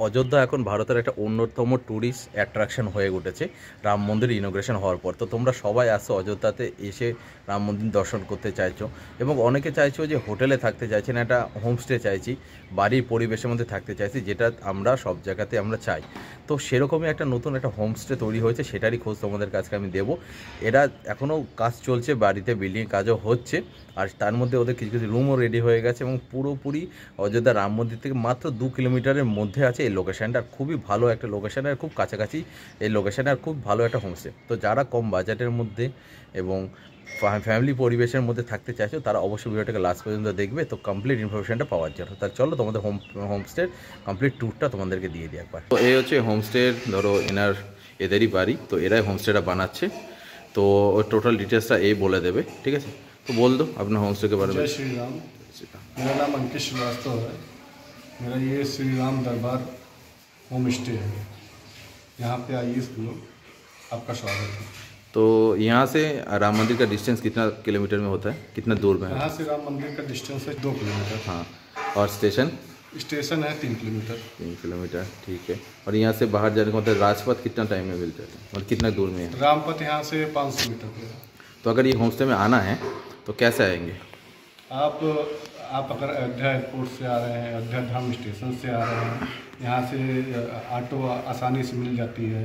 অযোধ্যা এখন ভারতের একটা অন্যতম ট্যুরিস্ট অ্যাট্রাকশন হয়ে উঠেছে রাম মন্দির ইনোগ্রেশন হওয়ার পর। তো তোমরা সবাই আসো অযোধ্যাতে, এসে রাম মন্দির দর্শন করতে চাইছো এবং অনেকে চাইছো যে হোটেলে থাকতে চাইছি না, একটা হোমস্টে চাইছি, বাড়ির পরিবেশের মধ্যে থাকতে চাইছি, যেটা আমরা সব জায়গাতে আমরা চাই। তো সেরকমই একটা নতুন একটা হোমস্টে তৈরি হয়েছে, সেটারই খোঁজ তোমাদের কাছে আমি দেবো। এরা এখনও কাজ চলছে, বাড়িতে বিল্ডিং কাজও হচ্ছে, আর তার মধ্যে ওদের কিছু কিছু রুমও রেডি হয়ে গেছে এবং পুরোপুরি অযোধ্যা রাম মন্দির থেকে মাত্র 2 কিলোমিটারের মধ্যে আছে এই লোকেশানটা। খুবই ভালো একটা লোকেশান, আর খুব কাছাকাছি এই লোকেশানে, আর খুব ভালো একটা হোমস্টে। তো যারা কম বাজেটের মধ্যে এবং ফ্যামিলি পরিবেশের মধ্যে থাকতে চাইছো তারা অবশ্যই ভিডিওটাকে লাস্ট পর্যন্ত দেখবে, তো কমপ্লিট ইনফরমেশনটা পাওয়ার জন্য। তার চলো তোমাদের হোমস্টের কমপ্লিট ট্যুরটা তোমাদেরকে দিয়ে দিই একবার। তো এই হচ্ছে হোমস্টের, ধরো এদেরই বাড়ি, তো এরাই হোমস্টেটা বানাচ্ছে। তো ওর টোটাল ডিটেলসটা এই বলে দেবে, ঠিক আছে? तो बोल दो अपना होम स्टे के बारे में। जय श्री राम। मेरा नाम अंकित श्रीवास्तव है। मेरा ये श्री राम दरबार होम स्टे है। यहाँ पे आइए सब लोग, आपका स्वागत है। तो यहाँ से राम मंदिर का डिस्टेंस कितना किलोमीटर में होता है, कितना दूर में है? यहाँ से राम मंदिर का डिस्टेंस है 2 किलोमीटर। हाँ, और स्टेशन? स्टेशन है 3 किलोमीटर। 3 किलोमीटर, ठीक है। और यहाँ से बाहर जाने का मतलब राजपथ कितना टाइम में मिल जाता है, मतलब कितना दूर में है? रामपथ यहाँ से 500 मीटर पे है। तो अगर ये होम स्टे में आना है तो कैसे आएंगे? आप अगर अयोध्या एयरपोर्ट से आ रहे हैं, अयोध्या धाम स्टेशन से आ रहे हैं, यहाँ से ऑटो आसानी से मिल जाती है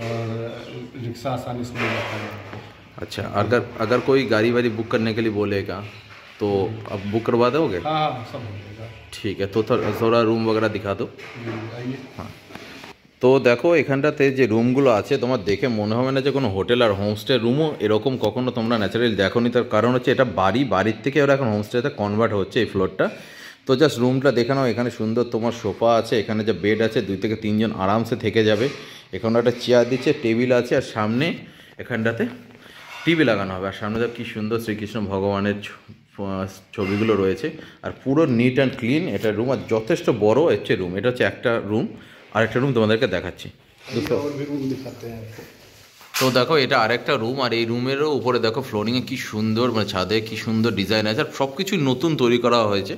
और रिक्शा आसानी से मिल जाता है। अच्छा, अगर कोई गाड़ी वाड़ी बुक करने के लिए बोलेगा तो अब बुक करवा दोगे? हाँ हाँ, सब हो जाएगा। ठीक है, तो थोड़ा रूम वगैरह दिखा दो। आइए। हाँ, তো দেখো এখানটাতে যে রুমগুলো আছে তোমার দেখে মনে হবে না যে কোনো হোটেল আর হোমস্টে রুমও এরকম কখনো তোমরা ন্যাচারালি দেখোনি। তার কারণ হচ্ছে এটা বাড়ির থেকে ওরা এখন হোমস্টেতে কনভার্ট হচ্ছে এই ফ্লোরটা। তো জাস্ট রুমটা দেখে নাও, এখানে সুন্দর তোমার সোফা আছে, এখানে যে বেড আছে 2 থেকে 3 জন আরামসে থেকে যাবে। এখানে একটা চেয়ার দিচ্ছে, টেবিল আছে, আর সামনে এখানটাতে টিভি লাগানো হবে, আর সামনে দেখো কী সুন্দর শ্রীকৃষ্ণ ভগবানের ছবিগুলো রয়েছে, আর পুরো নিট অ্যান্ড ক্লিন এটা রুম, আর যথেষ্ট বড় হচ্ছে রুম। এটা হচ্ছে একটা রুম, আরেকটা রুম তোমাদেরকে দেখাচ্ছি। তো দেখো এটা আরেকটা রুম, আর এই রুমেরও উপরে দেখো ফ্লোরিংয়ে কি সুন্দর, মানে ছাদে কি সুন্দর ডিজাইন আছে, আর সব কিছুই নতুন তৈরি করা হয়েছে।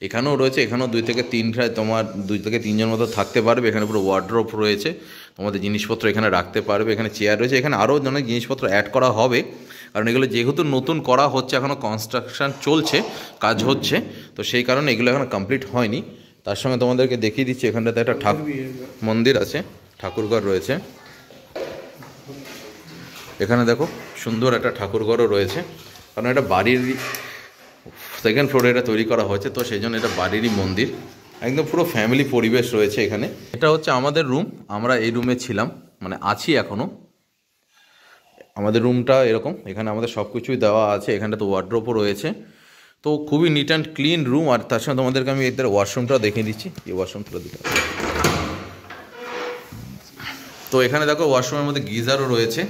এখানেও রয়েছে, এখানেও 2 থেকে 3 তোমার 2 থেকে 3 জন মতো থাকতে পারবে। এখানে পুরো ওয়ার্ড্রোব রয়েছে, তোমাদের জিনিসপত্র এখানে রাখতে পারবে। এখানে চেয়ার রয়েছে, এখানে আরও অনেক জিনিসপত্র অ্যাড করা হবে, কারণ এগুলো যেহেতু নতুন করা হচ্ছে, এখনও কনস্ট্রাকশান চলছে, কাজ হচ্ছে, তো সেই কারণে এগুলো এখনও কমপ্লিট হয়নি। তার সঙ্গে তোমাদেরকে দেখিয়ে দিচ্ছি এখানটাতে একটা মন্দির আছে, ঠাকুরঘর রয়েছে। এখানে দেখো সুন্দর একটা ঠাকুরঘরও রয়েছে, কারণ এটা বাড়ির সেকেন্ড ফ্লোরে এটা তৈরি করা হয়েছে, তো সেই জন্য এটা বাড়িরই মন্দির। একদম পুরো ফ্যামিলি পরিবেশ রয়েছে এখানে। এটা হচ্ছে আমাদের রুম, আমরা এই রুমে ছিলাম, মানে আছি এখনও। আমাদের রুমটা এরকম, এখানে আমাদের সব কিছুই দেওয়া আছে, এখানটা তো ওয়ার্ড্রোবও রয়েছে। তো খুবই নিট অ্যান্ড ক্লিন রুম, আর তার সঙ্গে তোমাদেরকে আমি এদের ওয়াশরুমটাও দেখিয়ে দিচ্ছি। এই ওয়াশরুমটা দিতে হবে। তো এখানে দেখো ওয়াশরুমের মধ্যে গিজারও রয়েছে,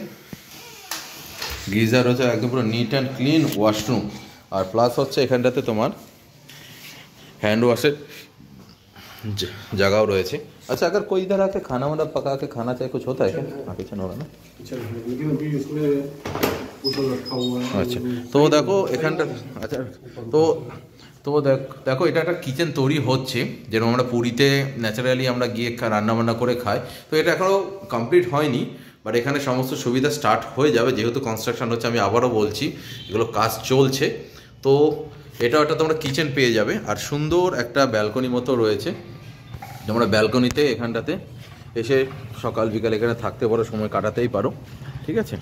গিজার হচ্ছে একদম পুরো নিট অ্যান্ড ক্লিন ওয়াশরুম। আর প্লাস হচ্ছে এখানটাতে তোমার हैंड वॉश जगह রয়েছে। अच्छा, अगर कोई इधर आके खाना वाना पका के खाना चाहे, कुछ होता है क्या? किचन होगा ना? अच्छा, तो देखो এখানটা, আচ্ছা, তো দেখো এটা একটা কিচেন তৈরি হচ্ছে, যেরকম আমরা পুরীতে ন্যাচারালি আমরা গিয়ে রান্নাবান্না করে খাই। তো এটা এখনও কমপ্লিট হয়নি, বাট এখানে সমস্ত সুবিধা স্টার্ট হয়ে যাবে, যেহেতু কনস্ট্রাকশন হচ্ছে। আমি আবারও বলছি, এগুলো কাজ চলছে। তো এটাও একটা তোমরা কিচেন পেয়ে যাবে, আর সুন্দর একটা ব্যালকনি মতো রয়েছে। তোমরা ব্যালকনিতে এখানটাতে এসে সকাল বিকাল এখানে থাকতে পারো, সময় কাটাতেই পারো, ঠিক আছে?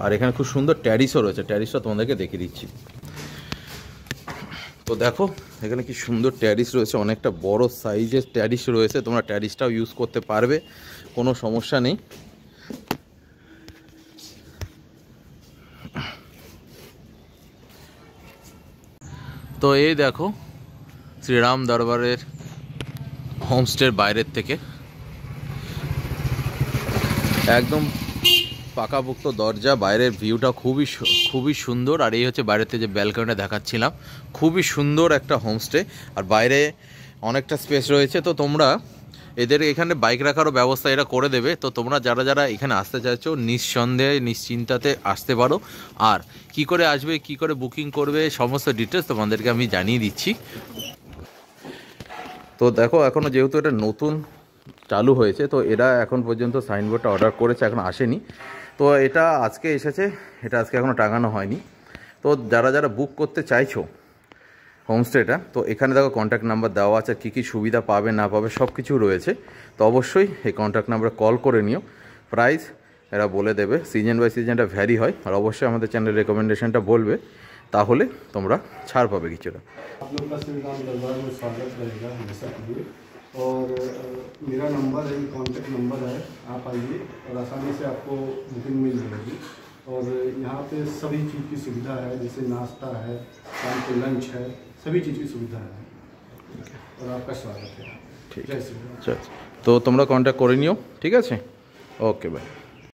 আর এখানে খুব সুন্দর ট্যারিসও রয়েছে, ট্যারিসটা তোমাদেরকে দেখিয়ে দিচ্ছি। তো দেখো এখানে কি সুন্দর ট্যারিস রয়েছে, অনেকটা বড় সাইজের ট্যারিস রয়েছে, তোমরা ট্যারিসটাও ইউজ করতে পারবে, কোনো সমস্যা নেই। তো এই দেখো শ্রীরাম দরবারের হোমস্টের বাইরের থেকে একদম পাকাপোক্ত দরজা, বাইরের ভিউটা খুবই সুন্দর। আর এই হচ্ছে বাইরের থেকে যে ব্যালকনিটা দেখাচ্ছিলাম, খুবই সুন্দর একটা হোমস্টে, আর বাইরে অনেকটা স্পেস রয়েছে। তো তোমরা এদের এখানে বাইক রাখারও ব্যবস্থা এরা করে দেবে। তো তোমরা যারা এখানে আসতে চাইছো নিঃসন্দেহে নিশ্চিন্তাতে আসতে পারো। আর কি করে আসবে, কি করে বুকিং করবে, সমস্ত ডিটেলস তোমাদেরকে আমি জানিয়ে দিচ্ছি। তো দেখো এখনও যেহেতু এটা নতুন চালু হয়েছে। তো এরা এখন পর্যন্ত সাইনবোর্ডটা অর্ডার করেছে, এখন আসেনি। তো এটা আজকে এসেছে, এটা আজকে এখনও টাঙানো হয়নি। তো যারা যারা বুক করতে চাইছো হোমস্টেটা, তো এখানে দেখো কন্ট্যাক্ট নাম্বার দেওয়া আছে, কী কী সুবিধা পাবে না পাবে সব কিছু রয়েছে। তো অবশ্যই এই কন্ট্যাক্ট নাম্বারে কল করে নিও। প্রাইস এরা বলে দেবে, সিজন বাই সিজনটা ভ্যারি হয়। আর অবশ্যই আমাদের চ্যানেলের রেকমেন্ডেশনটা বলবে, তাহলে তোমরা ছাড় পাবে কিছুটা। आप लोग का श्री राम दरबार में स्वागत रहेगा हमेशा के लिए। और मेरा नंबर है, कॉन्टेक्ट नंबर है, आप आइए और आसानी से आपको बुकिंग मिल जाएगी। और यहाँ पे सभी चीज़ की सुविधा है, जैसे नाश्ता है, शाम को लंच है, सभी चीज़ की सुविधा है। और आपका स्वागत है। ठीक जय श्री राम। আচ্ছা, তো তোমরা কন্ট্যাক্ট করে নিও, ঠিক আছে? ওকে, বাই।